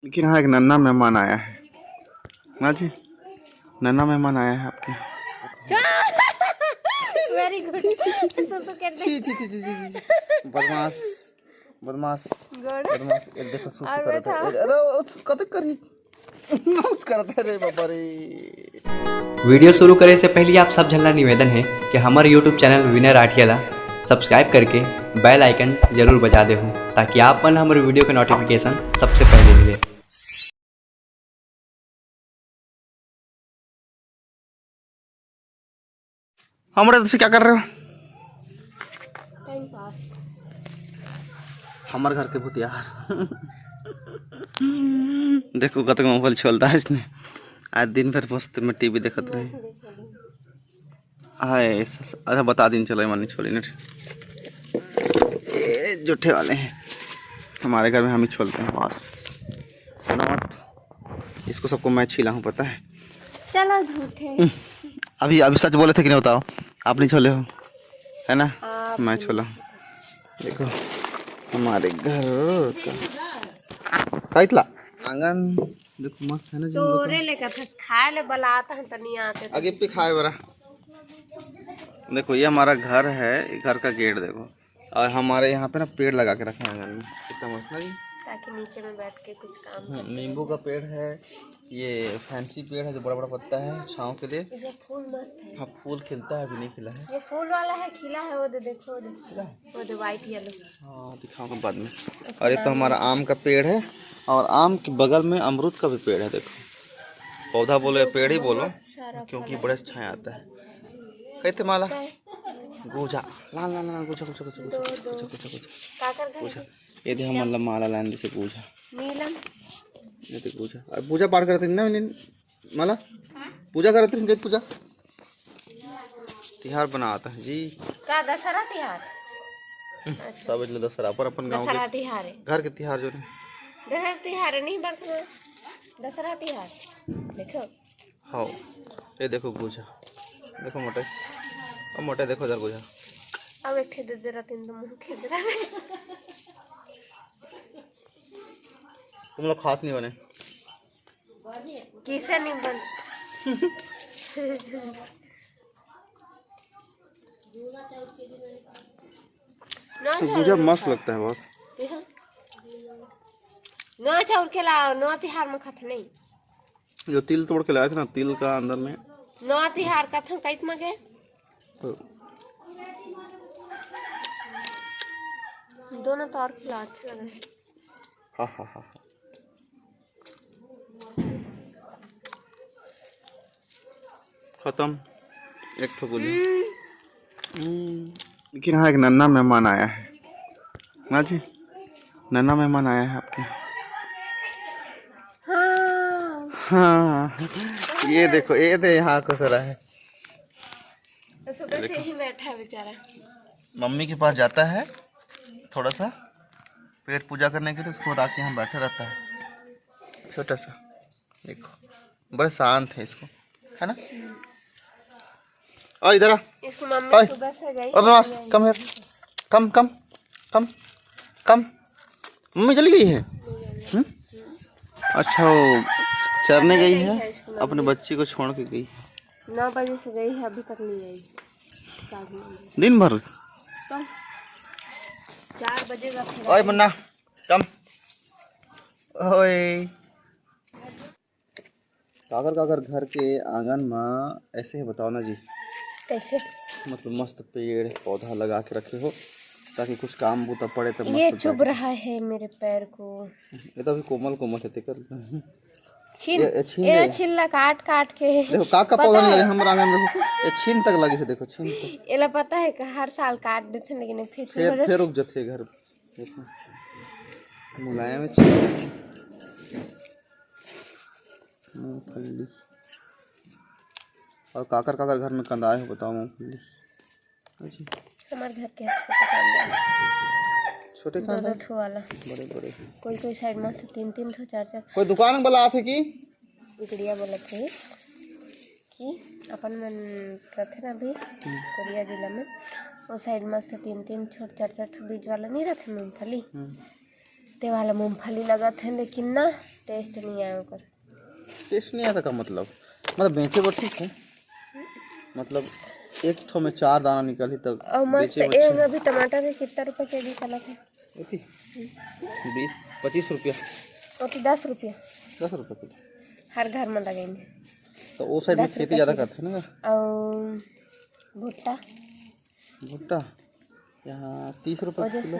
लेकिन हाँ एक नन्ना मेहमान आया है ना जी। नन्ना मेहमान आया है आपके। Very good. बदमाश बदमाश बदमाश देखो और मैं था कत करी करता रे बाबा रे। वीडियो शुरू करे से पहले आप सब झलना निवेदन है कि हमारे यूट्यूब चैनल विनय राठियाला सब्सक्राइब करके बेल आइकन जरूर बजा दे हो ताकि आप मन हमारे वीडियो के नोटिफिकेशन सबसे पहले मिले। हमारे तो क्या कर रहे हो? Time pass. हमारे घर के भूतियार देखो कत मोबाइल चलता है इसने। आज दिन भर मस्त में टीवी देखत रहे। हाय अच्छा बता दिन चलो मानी छोड़ी ना जूठे वाले हैं हमारे घर में हम ही छोड़ते हैं बस। इसको सबको मैं छीला हूँ पता है। चलो झूठे। अभी अभी सच बोले थे कि नहीं बताओ आप नहीं छोले हो है ना। मैं छोला हूँ देखो हमारे घर का इतला आंगन देखो मस्त है ना। तोरे लेकर था खाए ले बलाता है तनी आते आगे पे खाए बरा। देखो ये हमारा घर है घर का गेट देखो और हमारे यहाँ पे ना पेड़ लगा के रखे हैं घर में कितना मस्त है ताकि नीचे में बैठ के कुछ काम कर। नींबू का पेड़ है। ये फैंसी पेड़ है जो बड़ा बड़ा पत्ता है छाँव के लिए। ये फूल मस्त है। हाँ फूल खिलता है अभी नहीं खिला है। ये फूल वाला है खिला है वो दे देखो वो दे वाइट येलो। हाँ दिखाऊंगा बाद में। और ये तो हमारा आम का पेड़ है और आम के बगल में अमरूद का भी पेड़ है देखो। पौधा बोलो या पेड़ ही बोलो क्योंकि बड़े छाया आता है। कहते माला गुजा लाल लाल लाल गुजा गुजा गुजा गुजा गुजा गुजा काकर गुजा घर ये दे हम मतलब माला लाइन से गुजा नीलम ये तो गुजा और पूजा पाठ करते ना माला पूजा करते हैं पूजा तिहार बनाता है जी का दशहरा तिहार। सब इसलिए दशहरा पर अपन गाँव दशहरा तिहार है घर के तिहार जो दशहरा तिहार नहीं बरतना दशहरा तिहार देखो। हाँ ये देखो गुजा देखो मोटे अब मोटे देखो इधर गुजा अब एक ठे दे रहा तीन तो मुंह खेद रहा। तुम लोग खास नहीं बने किसे नहीं बन गुजा मस्त लगता है बहुत। नौ चाउर के लाओ नौ तिहार में खत नहीं जो तिल तोड़ के लाए थे ना तिल का अंदर में नौ तिहार कथन कैत मगे दोनों तो और खिला अच्छे लग रहे। हाँ हाँ हाँ खत्म एक ठो गोली। लेकिन हाँ एक नन्ना मेहमान आया है ना जी। नन्ना मेहमान आया है आपके। हाँ ये देखो ये दे यहाँ खुसरा है तो सुबह से ही बैठा है बेचारा। मम्मी के पास जाता है थोड़ा सा पेट पूजा करने के लिए उसको बाद आके यहाँ बैठा रहता है छोटा सा देखो बड़े शांत है इसको है ना। और इधर आ इसको मम्मी सुबह से गई कम है कम कम कम कम मम्मी चली गई है। अच्छा वो चरने गई है अपने बच्ची को छोड़ के गई। 9 बजे से गई है अभी तक नहीं आई। दिन भर 4 बजे का ओए मुन्ना कम ओए काकर काकर घर के आंगन में ऐसे ही बताओ ना जी कैसे मतलब मस्त पेड़ पौधा लगा के रखे हो ताकि कुछ काम बूता पड़े तो ये चुभ रहा है मेरे पैर को। ये तो अभी कोमल कोमल है कर छीन छिल्ला काट काट के देखो काका पौधा नहीं लगे हमारे आंगन में देखो ये छीन तक लगी से देखो छीन तक। एला पता है कि हर साल काट देते लेकिन फिर रुक जाते घर देखो मुलायम है मूंगफली और काकर काकर घर में कंदाए हो बताओ मूंगफली। हमारे घर के छोटे दो ठो वाला बड़े बड़े कोई साइड में से 3 ठो 4 कोई दुकान वाला आते कि बिगड़िया बोलत थे कि अपन मन रहते ना अभी कोरिया जिला में वो साइड में से 3 छोट 4 ठो बीज वाला नहीं रहते मूंगफली ते वाला मूंगफली लगा थे लेकिन ना टेस्ट नहीं आया ओकर। टेस्ट नहीं आता का मतलब बेचे पर ठीक है, मतलब एक ठो में 4 दाना निकली तब और मस्त बेचे एक अभी टमाटर के कितना रुपए केजी चला था? 20-25 रुपया, और 10 रुपया 10 रुपये किलो। हर घर में लगेंगे। तो वो साइड में 10 खेती रुपये ज़्यादा किलो। करते हैं ना। और भुट्टा भुट्टा यहाँ 30 रुपये और किलो।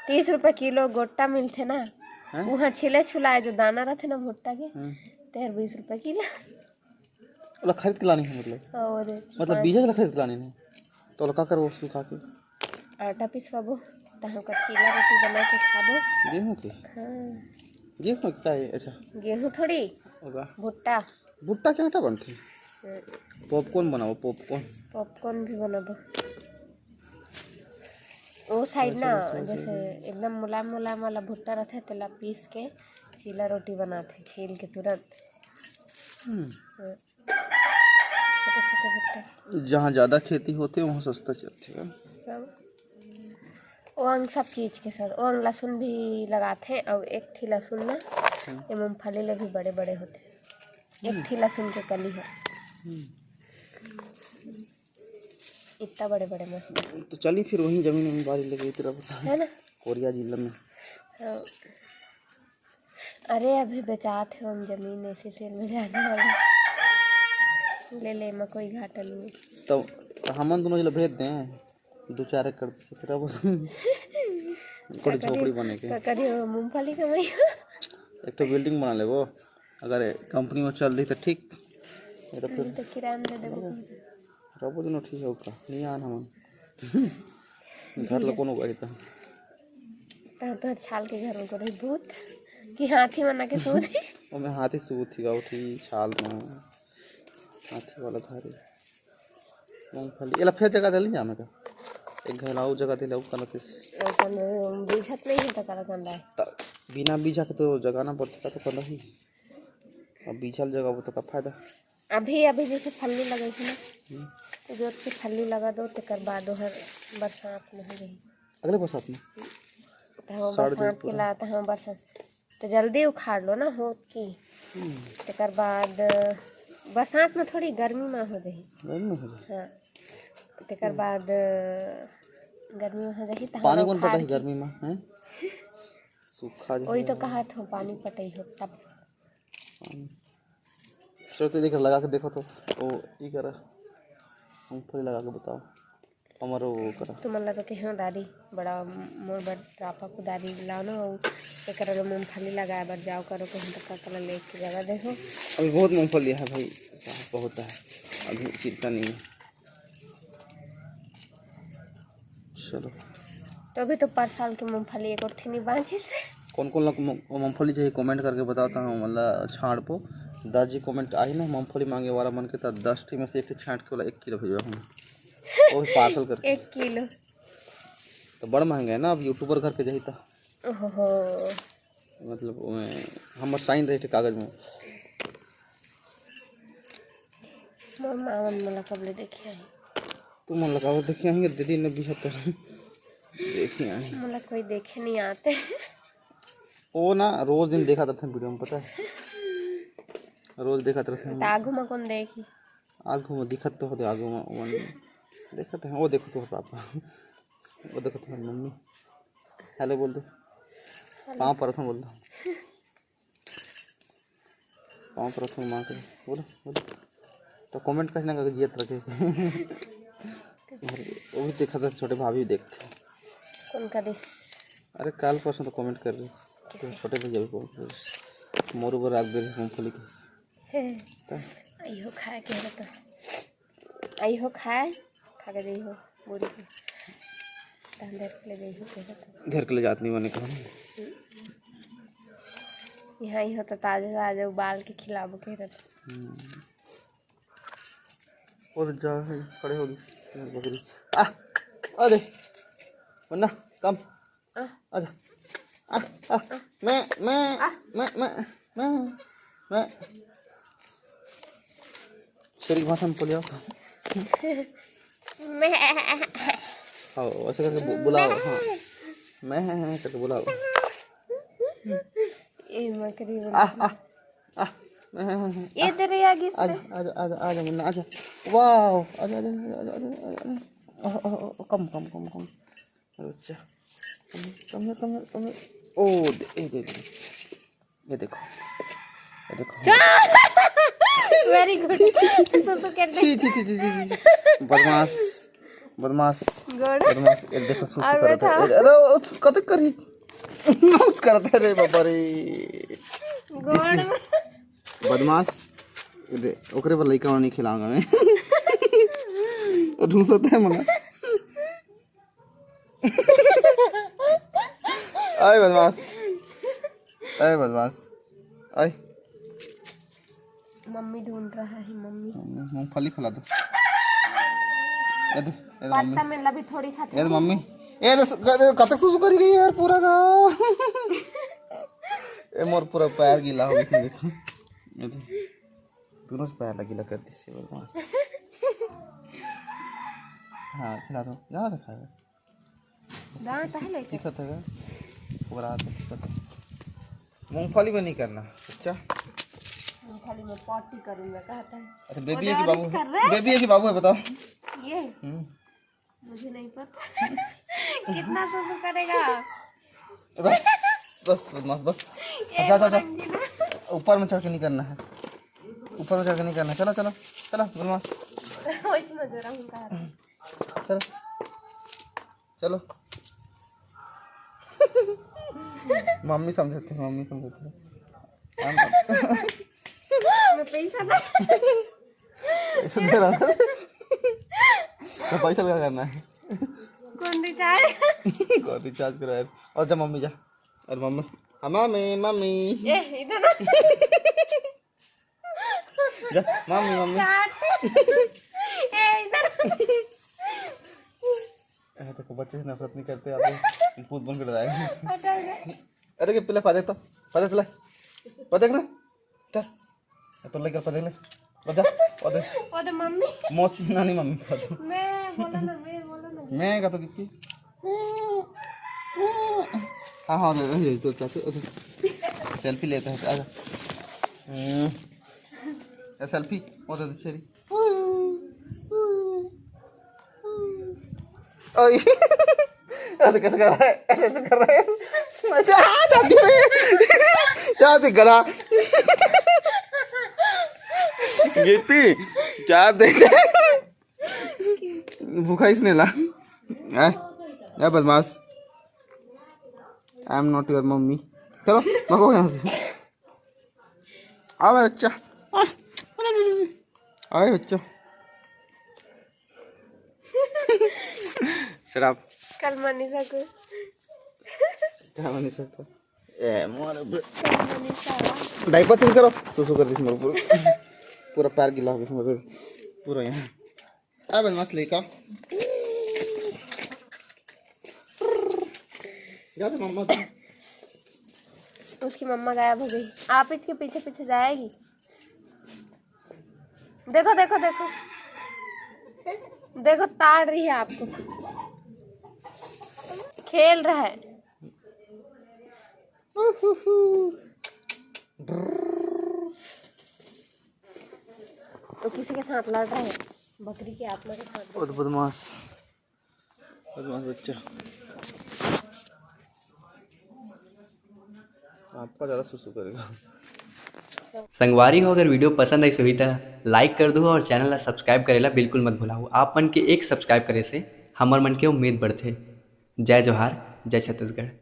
30 रुपए किलो गोट्टा मिलते ना, हैं? वहाँ छिले छुलाए जो दाना रहते ना भुट्टा के हम्म। 13-20 रुपए किलो। ओला खरीद के लानी है और मतलब बीजा वाला खरीद के लानी है तो ओला का करो सुखा के आटा पिसवाबो तहाँ का चीला रोटी बना के खाबो। गेहूँ के हाँ गेहूँ क्या है? अच्छा गेहूँ थोड़ी होगा भुट्टा। भुट्टा के आटा बनते हैं। पॉपकॉर्न बनाओ पॉपकॉर्न। पॉपकॉर्न भी बनाबो। वो साइड ना जैसे एकदम मुलायम मुलायम वाला भुट्टा रहता है तेला पीस के चीला रोटी बनाते छील के तुरंत। छोटे छोटे भुट्टे जहाँ ज़्यादा खेती होती है वहाँ सस्ता चलती है। ओंग सब चीज़ के साथ ओंग लहसुन भी लगाते हैं और एक थी लहसुन ना ये मूंगफली ले भी बड़े बड़े होते हैं। एक थी लहसुन के कली है इतना बड़े बड़े मस्त तो चलिए फिर वहीं जमीन में बारी लगी तरफ है ना। कोरिया जिला में। हाँ। अरे अभी बेचात है हम जमीन ऐसे सेल में जाने वाला ले में कोई घाटा नहीं। तो हम दोनों जिला भेज दें 2-4 एकड़ फिर अब थोड़ी झोपड़ी बने के करी मूंगफली कमाई एक तो बिल्डिंग बना ले वो अगर कंपनी में चल दी तो ठीक तो फिर तो किराया में दे देबो। रबो दिन ठीक होगा नहीं आना हम घर लो कोनो गई था तो छाल के घर में को रही भूत कि हाथी मना के सो रही और मैं हाथी सूत थी उठी छाल में हाथी वाला घर मूंगफली एला फिर जगह दिल्ली जाने का एक घर लाऊ जगह दिला कन बीजत नहीं है तो करा कंदा है बिना बीजा के तो जगाना पड़ता तो कन ही अब बीजल जगह वो तो का फायदा। अभी अभी जैसे फल्ली लगे थी ना तो जोत के फल्ली लगा दो तो बाद हर बरसात में हो गई अगले बरसात में तो बरसात के लाता हाँ बरसात तो जल्दी उखाड़ लो ना हो की तकर बाद बरसात में थोड़ी गर्मी में हो जाही। हाँ तकर बाद गर्मी में हो जाही तो पानी कौन पटा है गर्मी में हैं सूखा वही तो कहा था पानी पटाई हो तब चलो देख लगा के देखो तो वो ये करा मूंगफली लगा के बताओ हमारा वो करा तो मन लगा कि हाँ दादी बड़ा मोर बड़ रापा को दादी लाओ ना एक करो मूंगफली लगाए बर जाओ करो कहीं तक का कलर लेके जगह देखो अभी बहुत मूंगफली है भाई बहुत है अभी चिंता नहीं है। चलो तो अभी तो पर साल की मूंगफली एक और थी नहीं बांझी से कौन कौन लोग मूंगफली चाहिए कमेंट करके बताता हूँ मतलब छाड़ पो 10 जी कमेंट आई ना मूंगफली मांगे वाला मन के तब 10 टी में से एक छाँट के वाला 1 किलो भेजो हम वो भी पार्सल करके 1 किलो तो बड़ा महंगा है ना अब यूट्यूबर घर के जही था ओहो मतलब हमार साइन रहे थे कागज में मोर मावन मला कब ले देखी आई तुम मन लगाओ देखिए आएंगे दीदी ने 75 देखिए आए मला कोई देखे नहीं आते वो ना रोज दिन देखा था वीडियो में पता है रोज देखा था आगू में कौन देखी आगू में दिखत तो होते आगू में देखा था वो देखो तो पापा वो देखो तो मम्मी हेलो बोल दो पाँव प्रथम बोल दो पाँव प्रथम माँ के बोलो बोलो तो कमेंट करने का जियत रखे वो भी देखा था छोटे भाभी देखते कौन का देश अरे कल परसों तो कमेंट कर रहे तो छोटे भैया भी कमेंट कर रहे मोर ऊपर आग दे रहे मूँगफली के आइयो खाए के रहता आइयो खाए खा के दी हो बुरी को अंदर के ले दी हो के रहता घर के ले जात नहीं बने कहा यहाँ ही हो तो ताज़ा ताज़ा उबाल के खिलाबो के रहता और जा खड़े होगी बकरी आ अरे वरना कम आजा आ मैं शरीर भाषा में बोलिए मैं हाँ ऐसे करके बुलाओ हाँ मैं करके बुलाओ ये मकड़ी आ आ आ ये तेरे आगे से आजा आजा आजा आजा मुन्ना आजा। वाह आजा आजा आजा आजा। कम कम कम कम। अच्छा कम ओ दे ये देखो वेरी गुड। सुसु कर दे। छी बदमाश बदमाश गुड। बदमाश ये देखो सुसु और करत बैठा। है। अरे कत करी नोच करत है रे बाबा रे। गुड। बदमाश दे ओकरे पर लइका नहीं खिलाऊंगा मैं। वो ढूंसता है मना। आए बदमाश आए। मम्मी ढूंढ रहा है मम्मी। मूंगफली खिला दो। ये दे मम्मी। पत्ता में लभी थोड़ी खाती ये मम्मी ये कतक सुसु करी गई यार पूरा का। ये मोर पूरा पैर गीला हो गया देखो। ये दे दोनों पैर गीला कर दी से बदमाश। हाँ खिला दो यार खाएगा। दांत है लेके। दिखत है पूरा दिखत है। मूंगफली में नहीं करना अच्छा। मूंगफली में पॉटी करूंगा कहता है। अच्छा बेबी है कि बाबू है? बेबी है कि बाबू है बताओ। ये मुझे नहीं पता। कितना सुसु करेगा। बस बस बदमाश बस। अच्छा ऊपर में चढ़ के नहीं करना है। ऊपर में चढ़ के नहीं करना है। चलो चलो चलो बदमाश चलो चलो। मम्मी समझते हैं मैं पैसा ना पैसा दे रहा था। तो पैसा क्या करना है? कौन रिचार्ज कौन रिचार्ज करा यार। और जा मम्मी जा। और मम्मी हाँ मम्मी मम्मी ए इधर ना जा मम्मी मम्मी। ए इधर देखो बच्चे से नफरत नहीं करते आप। भूत बन के डराएंगे। हटा इधर। अरे पिले पा देख तो पा चला पा देख ना चल तो लेकर पा देख ले बजा पा दे। ओ तो मम्मी मौसी नानी मम्मी का तो मैं बोला ना मैं का तो कितनी हाँ हाँ ले तो चाची सेल्फी लेते हैं आजा। सेल्फी वो तो छेरी ओए ऐसे कैसे कर रहा है ऐसे कर रहा है मजा आ जाती है क्या देख गला गिट्टी क्या देख भूखा इसने ला ए बदमाश I am not your mummy. चलो भगो यहाँ से। आओ मेरा बच्चा आए बच्चों। शराब कल मनीषा को क्या बनी सकता ए मोर डायपर चेंज करो सुसु कर दी पूरा पूरा पैर गिला हो गया पूरा यहाँ। आ बदमाश लेका जा तो मम्मा उसकी मम्मा गायब हो गई। आप इसके पीछे पीछे जाएगी। देखो देखो देखो देखो ताड़ रही है आपको। खेल रहा है। तो किसी के साथ लड़ रहा है। बकरी के आत्मा के साथ। बहुत बदमाश बदमाश बच्चा आपका ज़्यादा सुसु करेगा। संगवारी हो अगर वीडियो पसंद आई सही तो लाइक कर दो और चैनल ला सब्सक्राइब करेला बिल्कुल मत भूलाओ। आप मन के एक सब्सक्राइब करे से हमर मन के उम्मीद बढ़थे। जय जोहार जय छत्तीसगढ़।